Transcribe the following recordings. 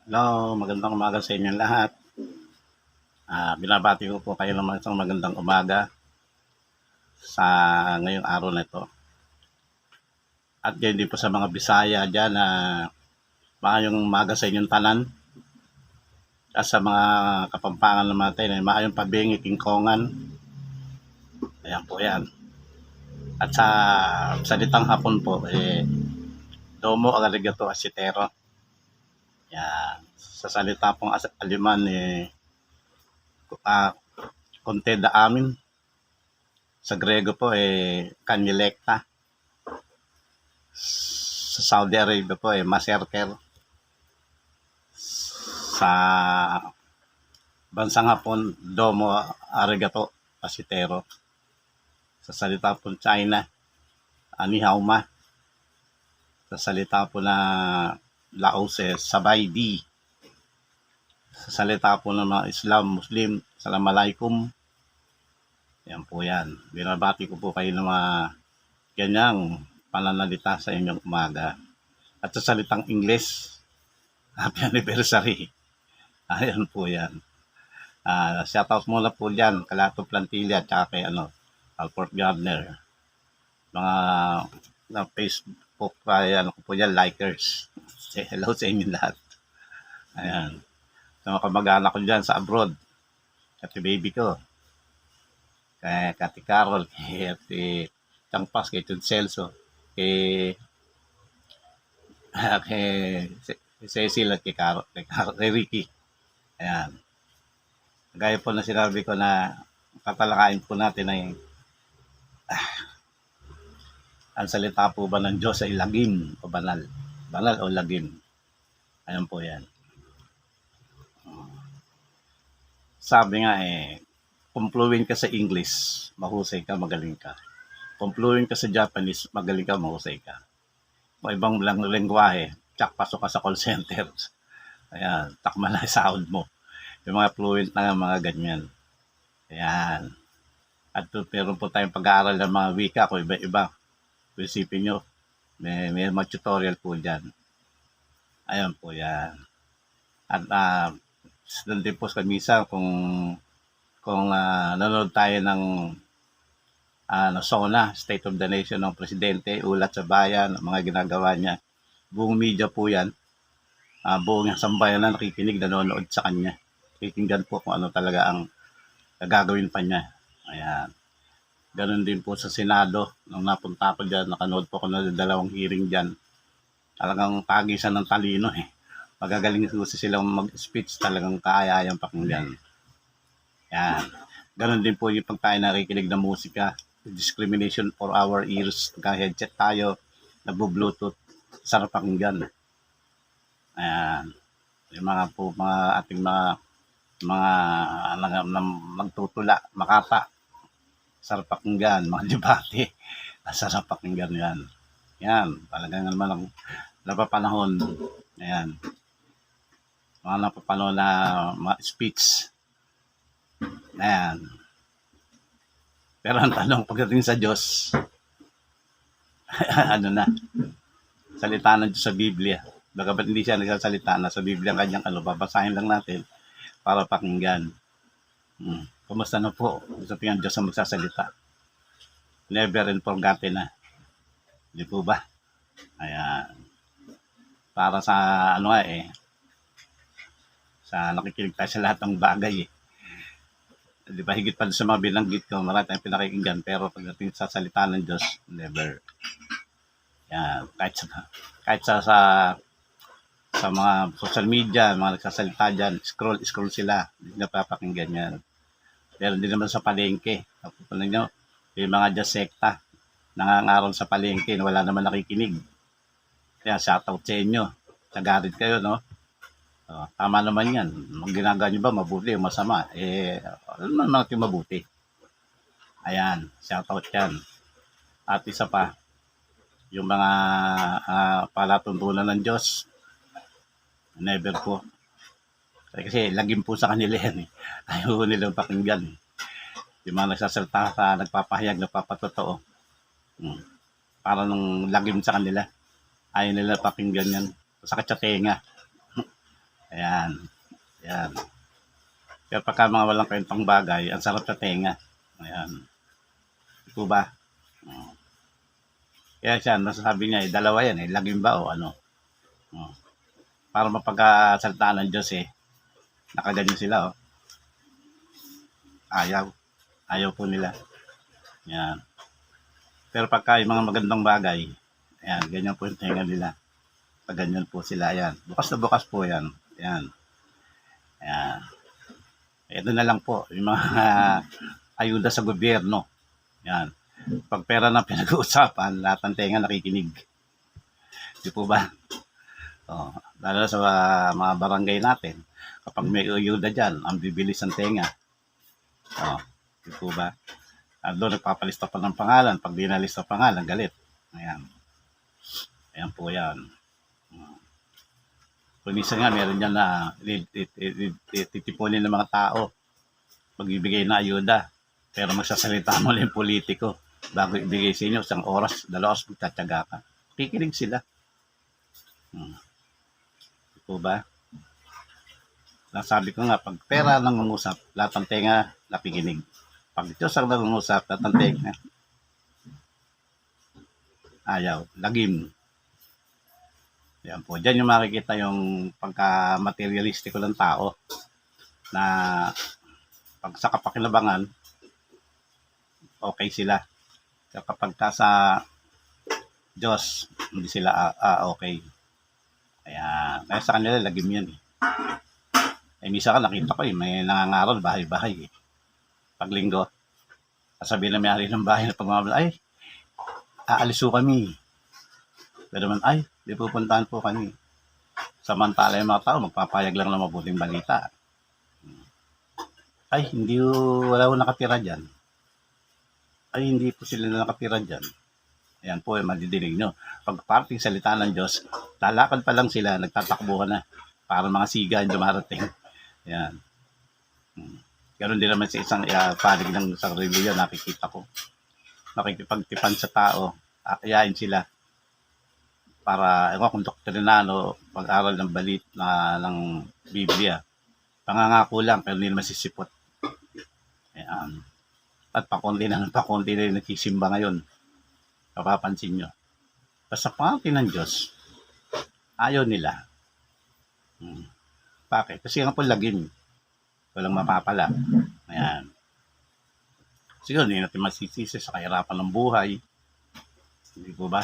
Hello, magandang umaga sa inyong lahat. Binabati ko po kayo ng isang magandang umaga sa ngayong araw na ito. At ganyan din po sa mga Bisaya dyan na maayong umaga sa inyong tanan. At sa mga Kapampangan natin ay maayong pabingi, kingkongan. Ayan po yan. At sa salitang hapon po, domo agarigato asitero. Yan. Sa salita pong Aliman, konte da amin. Sa Grego po, kanyelekta. Sa Saudi Arabia po, maserker. Sa bansang Hapon, domo arigato asitero. Sa salita po China, anihao ma. Sa salita po na Laos, sabay di. Sa salita po ng mga Islam, Muslim, Assalamualaikum. Yan po yan. Binabati ko po kayo ng mga ganyang pananalita sa inyong umaga. At sa salitang English, Happy Anniversary. Ayan po yan. Shoutout muna po dyan, Kalato Plantilla at saka kay Alford Gardner. Mga na Facebook, ko po dyan, likers. Say hello sa inyo lahat. Ayan. Sa mga kamag-anak ko dyan sa abroad. Kati baby ko. Kay Kati Carol, kay Ate Changpas, kay Tun Celso, kay Cecil at kay Ricky. Ayan. Gaya po na sinabi ko na tatalakayin po natin ay ang salita po ba ng Diyos ay lagim o banal? Banal o lagim? Ayan po yan. Sabi nga kung fluent ka sa English, mahusay ka, magaling ka. Kung fluent ka sa Japanese, magaling ka, mahusay ka. Kung ibang lengguwahe, tsak pasok ka sa call center. Ayan, takma na sahod mo. Yung mga fluent na mga ganyan. Ayan. At meron po tayong pag-aaral ng mga wika kung iba-iba. Kung isipin nyo, may mga tutorial po dyan. Ayan po yan. At doon din po sa misa kung nanonood tayo ng SONA, State of the Nation ng Presidente, ulat sa bayan, mga ginagawa niya. Buong media po yan. Buong sambayan na nakikinig, nanonood sa kanya. Kikinggan po kung ano talaga ang gagawin pa niya. Ayan. Ganon din po sa Senado. Nung napunta ko dyan, nakanood po ako ng 2 hearing dyan. Talagang tagisan ng talino Magagaling silang mag-speech, talagang kaaya-ayang pakinggan. Yan. Ganon din po yung pag tayo nakikinig ng musika. Discrimination for our ears. Naka-headset tayo, nagbo-bluetooth. Sarap pakinggan. Ayan. Yung mga ating mga magtutula, makata. Sarap pakinggan, mga debate. Sarap pakinggan yan. Yan, talagang naman ang napapanahon. Ayan. Mga napapanahon na mga speech. Ayan. Pero ang tanong pagdating sa Diyos, ano na, salita ng Diyos sa Biblia. Baka ba't hindi siya nagsasalita na sa Biblia ang kanyang babasahin lang natin para pakinggan. Kumusta na po? Gusto ang Diyos ang magsasalita. Never and forgotten na. Hindi po ba? Ayan. Para sa sa nakikinig tayo sa lahat ng bagay Di ba, higit pa sa mga binanggit ko, marami tayong pinakikinggan, pero pagdating sa salita ng Diyos, never. Yan, kahit sa mga social media, mga nagsasalita dyan, scroll sila, hindi napapakinggan yan. Pero hindi naman sa palengke. Napupunan nyo, yung mga dyan sekta, nangangaral sa palengke, wala naman nakikinig. Kaya shoutout sa inyo. Sagarit kayo, no? Tama naman yan. Ang ginagawa nyo ba, mabuti o masama? Alam naman natin mabuti. Ayan, shoutout yan. At isa pa, yung mga palatuntunan ng Diyos, never po. Kasi lagim po sa kanila yan. Ayaw nilang pakinggan. Yung mga nagsasalita sa nagpapahayag, nagpapatotoo. Para nung lagim sa kanila. Ayaw nila pakinggan yan. Sakit sa tenga. Ayan, ayan. Kaya pagka mga walang kwentang bagay, ang sarap sa tenga. Ayan, di po ba? Oh. Kaya siya, nasasabi niya, dalawa yan eh, lagim ba o ano? Oh. Para mapagkasaltaan ng Diyos eh, nakaganyan sila oh. Ayaw, ayaw po nila. Ayan. Pero pagka yung mga magandang bagay, ayan, ganyan po yung tenga nila. Pag ganyan po sila, ayan. Bukas na bukas po yan. Ayan. Ayan. Ito na lang po, yung mga ayuda sa gobyerno. Ayan. Pag pera na pinag-uusapan, lahat ng tenga nakikinig. Di po ba? Oh, lalo sa mga barangay natin, kapag may ayuda dyan, ang bibilis ng tenga. Oh, di po ba? Doon nagpapalista pa ng pangalan. Pag di nalista pangalan, galit. Ayan. Ayan po yan. Kung minsan nga, meron dyan na titipunin ng mga tao magbibigay na ayuda. Pero magsasalita mo lang yung politiko bago ibigay sa inyo, isang oras, 2 oras, magtatyaga ka. Kikinig sila. Ito ba? Nasabi ko nga, pag pera lang mangusap, lahat ng tenga napikinig. Pag Diyos ang nangungusap, lahat ng tenga ayaw, lagim. Yan po. Diyan yung makikita yung pagka-materialistiko ng tao na pag sa kapakinabangan, okay sila. Kapag ka sa Diyos, hindi sila okay. Kaya sa kanila, lagim yan eh. Misa ka, nakita ko eh, may nangangaral, bahay-bahay eh. Pag linggo, sasabihin na may-ari ng bahay na pagmamahal, ay, aaliso kami. Pero man, ay, di pupuntahan po kami. Samantala yung mga tao, magpapayag lang ng mabuting balita. Ay, hindi wala ko nakatira dyan. Ay, hindi po sila nakatira dyan. Ayan po, madidinig nyo. Pag parting salita ng Diyos, lalakad pa lang sila, nagtatakbuhan na. Para mga siga yung dumarating. Ayan. Ganon din naman sa isang panig ng isang reliyon, nakikita ko. Nakikipagtipan sa tao, ayayin sila para kung doktrinano, pag-aral ng balit ng Biblia. Pangangako lang, pero hindi naman sisipot. Ayan. At pakunti na yung nagsisimba ngayon. Kapapansin nyo. Basta pangalan ng Diyos, ayaw nila. Bakit? Kasi nga po lagim. Walang mapapala. Ayan. Siguro, hindi natin masisisi sa kahirapan ng buhay. Hindi po ba?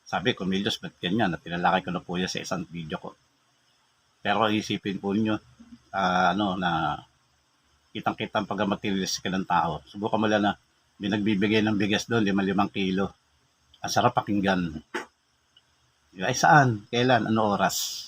Sabi ko, Diyos, ba't ganyan? At tinalakay ko na po yan sa isang video ko. Pero isipin po nyo, na kitang-kitang pag-materialistic ng tao. Subukan mo lang na may nagbibigay ng bigas doon, 5 kilo. Ang sarap pakinggan. Ay saan? Kailan? Ano oras?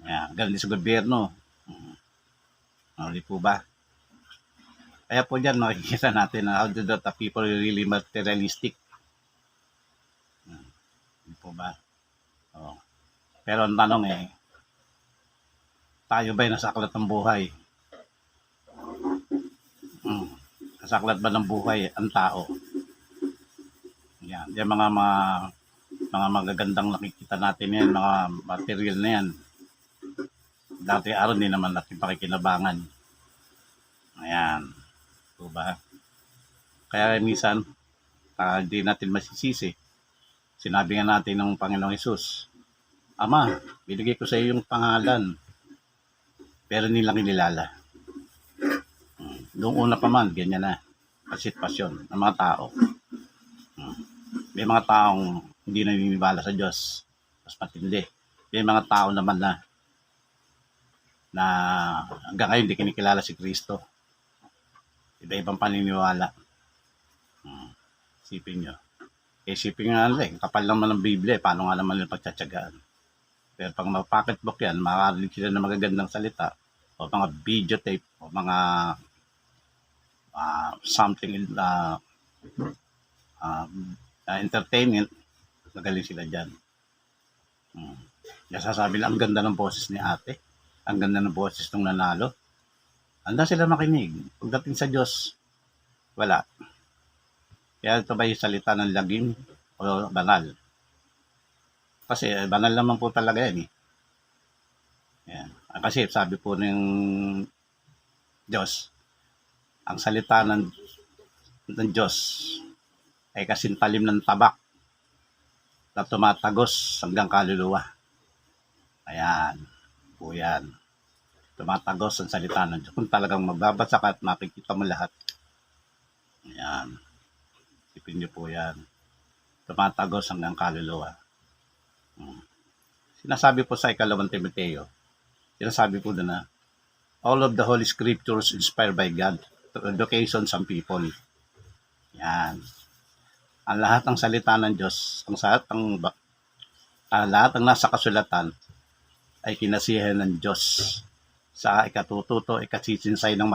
Ganun din sa gobyerno. Di po ba? Kaya po dyan makikita natin na how do the people really materialistic. Di po ba? Pero ang tanong tayo ba'y nasa aklat ng buhay? Nasa aklat ba ng buhay ang tao? Yan. Yung mga magagandang nakikita natin yan, mga material na yan. Dati araw din naman natin pakikinabangan. Ayan. Diba? Kaya minsan, hindi natin masisisi. Sinabi nga natin ng Panginoong Hesus, Ama, binigay ko sa iyo yung pangalan, pero nilang kinilala. Noong una pa man, ganyan na. Sitwasyon ng mga tao. May mga taong hindi naniniwala sa Diyos. Mas matindi. May mga tao naman na hanggang ngayon hindi kinikilala si Kristo. Iba-ibang paniniwala. Isipin nyo. Isipin nga nila kapal naman ng Biblia, paano nga naman yung pagtsatsagaan. Pero pag mag-pocketbook yan, makakarinig sila ng magagandang salita, o mga videotape, o mga something in entertainment, magaling sila dyan. Nasasabi lang, ang ganda ng boses ni ate, ang ganda ng boses nung nanalo. Handa sila makinig. Pagdating sa Diyos, wala. Kaya ito ba yung salita ng lagim o banal? Kasi banal naman po talaga yan eh. Kasi sabi po ng Diyos, ang salita ng Diyos ay kasing talim ng tabak na tumatagos hanggang kaluluwa. Ayan, po yan. Tumatagos ang salita ng Diyos. Kung talagang magbabasa ka at makikita mo lahat. Ayan, isipin niyo po yan. Tumatagos hanggang kaluluwa. Sinasabi po sa 2 Timoteo, sinasabi po doon na all of the Holy Scriptures inspired by God to education some people. Yan. Ang lahat ng salita ng Diyos, lahat ng nasa kasulatan ay kinasihan ng Diyos sa ikatututo, ikasisinsay ng